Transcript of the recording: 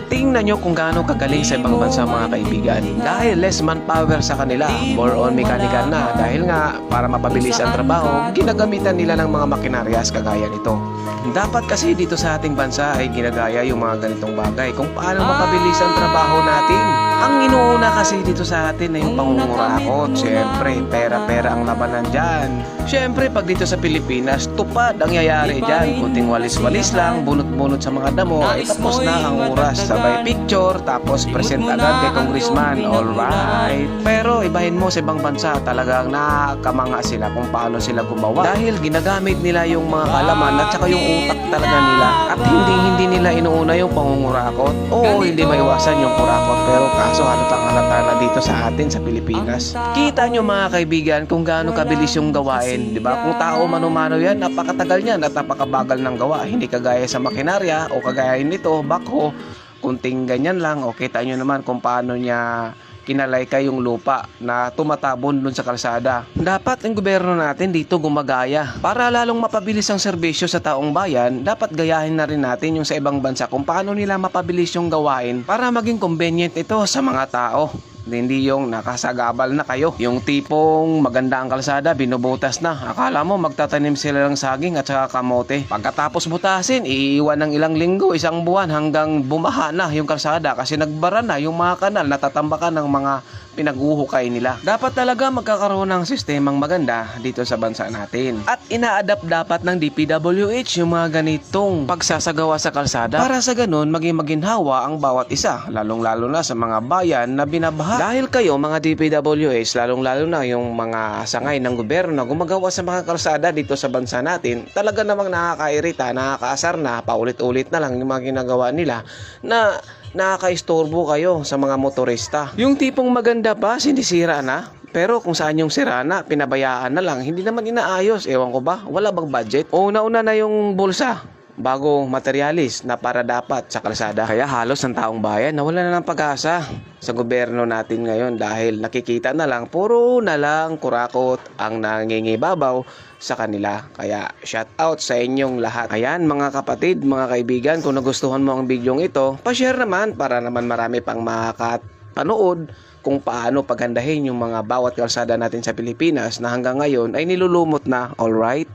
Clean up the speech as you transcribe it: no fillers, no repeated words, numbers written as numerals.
Tingnan nyo kung gaano kagaling sa ibang bansa mga kaibigan. Dahil less manpower sa kanila, more on mechanical na. Dahil nga, para mapabilis ang trabaho, ginagamitan nila ng mga makinaryas kagaya nito. Dapat kasi dito sa ating bansa ay ginagaya yung mga ganitong bagay kung paano mapabilis ang trabaho natin. Ang inuuna kasi dito sa atin ay yung pangungurakot. Siyempre, pera-pera ang labanan dyan. Siyempre, pag dito sa Pilipinas, tupad ang yayari dyan. Kunting walis-walis lang, bunot-bunot sa mga damo, ay tapos na ang oras. Sabay picture, tapos present agad kay congressman. Alright. Pero ibahin mo sa ibang bansa, talagang nakakamanga sila kung paano sila gumawa. Dahil ginagamit nila yung mga kalaman at saka yung utak talaga nila. At hindi nila inuuna yung pangungurakot. Oo, hindi maiwasan yung kurakot. Pero kaso halatang halata na dito sa atin sa Pilipinas. Kita nyo mga kaibigan kung gaano kabilis yung gawain. Diba? Kung tao mano-mano yan, napakatagal niyan at napakabagal ng gawa. Hindi kagaya sa makinarya o kagaya nito, backhoe. Kunting ganyan lang. O kita nyo naman kung paano niya kinalayka yung lupa na tumatabon dun sa kalsada. Dapat ang gobyerno natin dito gumagaya. Para lalong mapabilis ang serbisyo sa taong bayan, dapat gayahin na rin natin yung sa ibang bansa kung paano nila mapabilis yung gawain para maging convenient ito sa mga tao. Hindi yung nakasagabal na kayo. Yung tipong maganda ang kalsada, binubutas na. Akala mo magtatanim sila ng saging at saka kamote. Pagkatapos butasin, iiwan ng ilang linggo, isang buwan hanggang bumaha na yung kalsada kasi nagbara na yung mga kanal, natatambakan ng mga pinag-uhukay nila. Dapat talaga magkakaroon ng sistemang maganda dito sa bansa natin. At ina-adapt dapat ng DPWH yung mga ganitong pagsasagawa sa kalsada para sa ganun maging maginhawa ang bawat isa, lalong-lalo na sa mga bayan na binabaha. Dahil kayo mga DPWH, lalong-lalo na yung mga sangay ng gobyerno na gumagawa sa mga kalsada dito sa bansa natin, talaga namang nakakairita, nakakaasar na, paulit-ulit na lang yung mga ginagawa nila na nakakaistorbo kayo sa mga motorista. Yung tipong maganda pa, sinisira na. Pero kung saan yung sira na, pinabayaan na lang, hindi naman inaayos. Ewan ko ba, wala bang budget? O una-una na yung bulsa bago materialis na para dapat sa kalsada. Kaya halos ang taong bayan nawala na ng pag-asa sa gobyerno natin ngayon dahil nakikita na lang, puro na lang kurakot ang nangingibabaw sa kanila. Kaya shout out sa inyong lahat. Ayan mga kapatid, mga kaibigan, kung nagustuhan mo ang bidyong ito, pa-share naman para naman marami pang makapanood kung paano pagandahin yung mga bawat kalsada natin sa Pilipinas na hanggang ngayon ay nilulumot na. Alright?